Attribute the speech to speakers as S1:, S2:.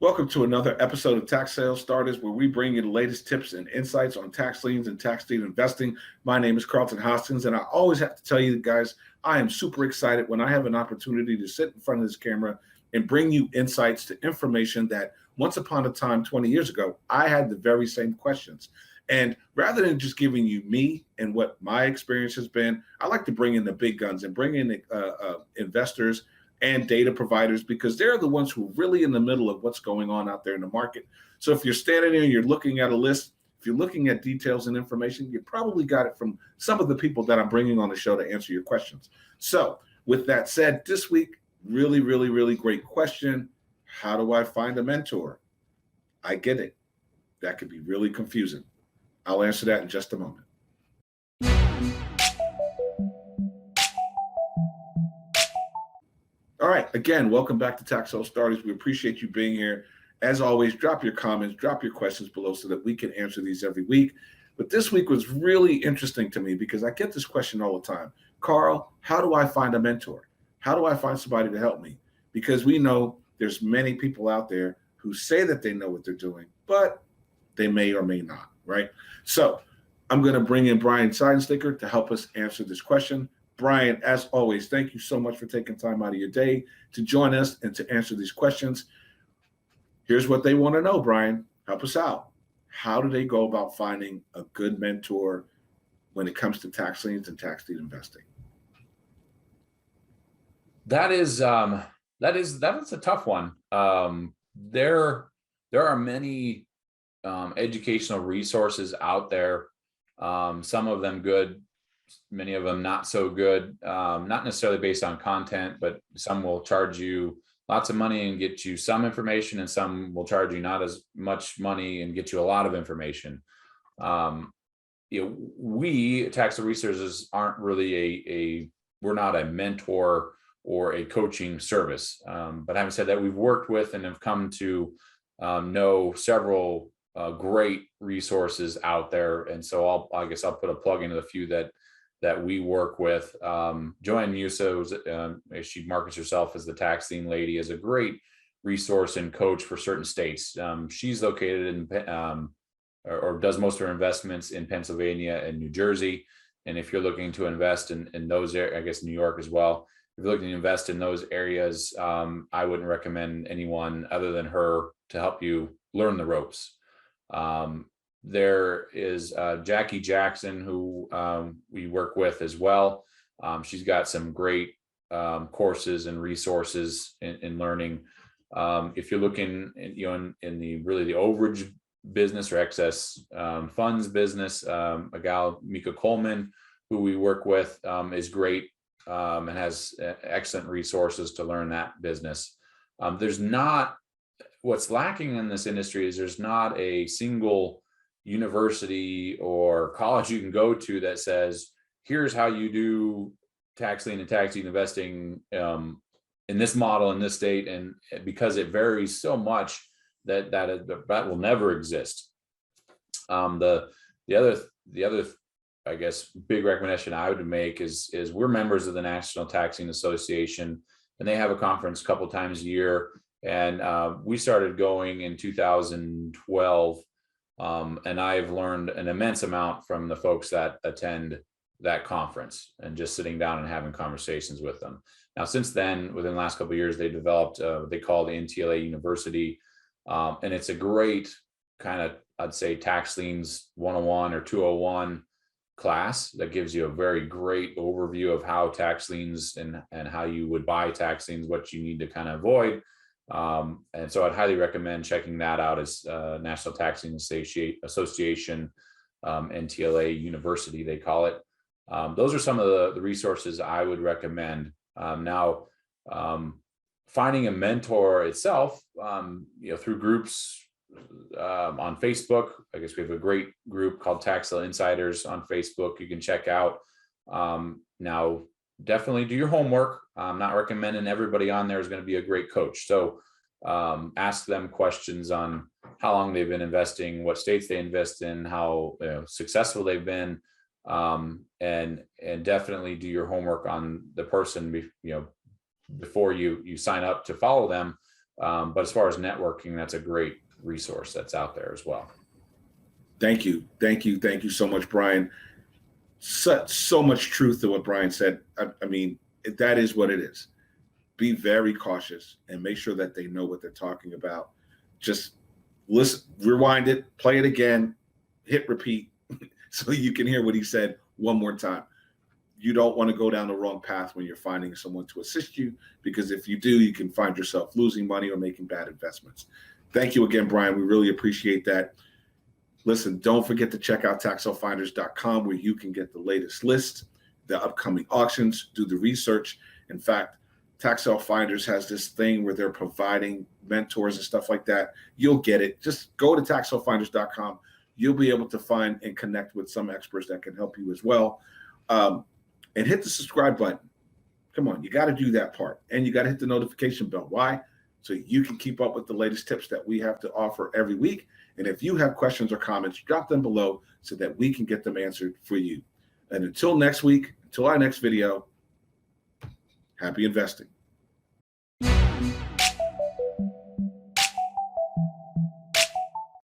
S1: Welcome to another episode of Tax Sales Starters, where we bring you the latest tips and insights on tax liens and tax deed investing. My name is Carlton Hoskins, and I always have to tell you guys, I am super excited when I have an opportunity to sit in front of this camera and bring you insights to information that once upon a time, 20 years ago, I had the very same questions. And rather than just giving you me and what my experience has been, I like to bring in the big guns and bring in investors and data providers, because they're the ones who are really in the middle of what's going on out there in the market. So if you're standing there and you're looking at a list, if you're looking at details and information, you probably got it from some of the people that I'm bringing on the show to answer your questions. So with that said, this week, really great question. How do I find a mentor? I get it. That could be really confusing. I'll answer that in just a moment. All right, again, welcome back to Tax Sales Starters. We appreciate you being here. As always, drop your comments, drop your questions below so that we can answer these every week. But this week was really interesting to me because I get this question all the time. Carl, how do I find a mentor? How do I find somebody to help me? Because we know there's many people out there who say that they know what they're doing, but they may or may not, right? So I'm going to bring in Brian Seidensticker to help us answer this question. Brian, as always, thank you so much for taking time out of your day to join us and to answer these questions. Here's what they want to know, Brian. Help us out. How do they go about finding a good mentor when it comes to tax liens and tax deed investing?
S2: That is a tough one. There are many educational resources out there. Some of them good, many of them not so good, not necessarily based on content, but some will charge you lots of money and get you some information, and some will charge you not as much money and get you a lot of information. We tax resources aren't really we're not a mentor or a coaching service. But having said that, we've worked with and have come to know several great resources out there. And so I guess I'll put a plug into the few that we work with. Joanne Musso, she markets herself as the tax lien lady, is a great resource and coach for certain states. She's located in or does most of her investments in Pennsylvania and New Jersey. And if you're looking to invest in those areas, I guess New York as well, if you're looking to invest in those areas, I wouldn't recommend anyone other than her to help you learn the ropes. There is Jackie Jackson, who we work with as well. She's got some great courses and resources in learning. If you're looking, in the overage business or excess funds business, a gal, Mika Coleman, who we work with, is great and has excellent resources to learn that business. What's lacking in this industry is there's not a single university or college you can go to that says, here's how you do tax lien and tax deed investing in this model in this state. And because it varies so much, that will never exist. The other I guess big recommendation I would make is we're members of the National Tax Lien Association, and they have a conference a couple times a year. And we started going in 2012. And I've learned an immense amount from the folks that attend that conference and just sitting down and having conversations with them. Now, since then, within the last couple of years, they developed what they call the NTLA University. And it's a great kind of, I'd say, tax liens 101 or 201 class that gives you a very great overview of how tax liens and how you would buy tax liens, what you need to kind of avoid. And so I'd highly recommend checking that out as National Tax Lien Association, NTLA University, they call it. Those are some of the resources I would recommend. Now, finding a mentor itself, through groups on Facebook. I guess we have a great group called Tax Sale Insiders on Facebook you can check out. Now, definitely do your homework. I'm not recommending everybody on there is going to be a great coach. So ask them questions on how long they've been investing, what states they invest in, how successful they've been, and definitely do your homework on the person before you sign up to follow them. But as far as networking, that's a great resource that's out there as well.
S1: Thank you. Thank you. Thank you so much, Brian. So much truth to what Brian said. I mean, that is what it is. Be very cautious and make sure that they know what they're talking about. Just listen, rewind it, play it again, hit repeat so you can hear what he said one more time. You don't want to go down the wrong path when you're finding someone to assist you, because if you do, you can find yourself losing money or making bad investments. Thank you again, Brian. We really appreciate that. Listen, don't forget to check out taxsaleFinders.com, where you can get the latest list, the upcoming auctions, do the research. In fact, Tax Sale Finders has this thing where they're providing mentors and stuff like that. You'll get it. Just go to taxsaleFinders.com. You'll be able to find and connect with some experts that can help you as well. And hit the subscribe button. Come on, you got to do that part. And you got to hit the notification bell. Why? So you can keep up with the latest tips that we have to offer every week. And if you have questions or comments, drop them below so that we can get them answered for you. And until next week, until our next video, happy investing.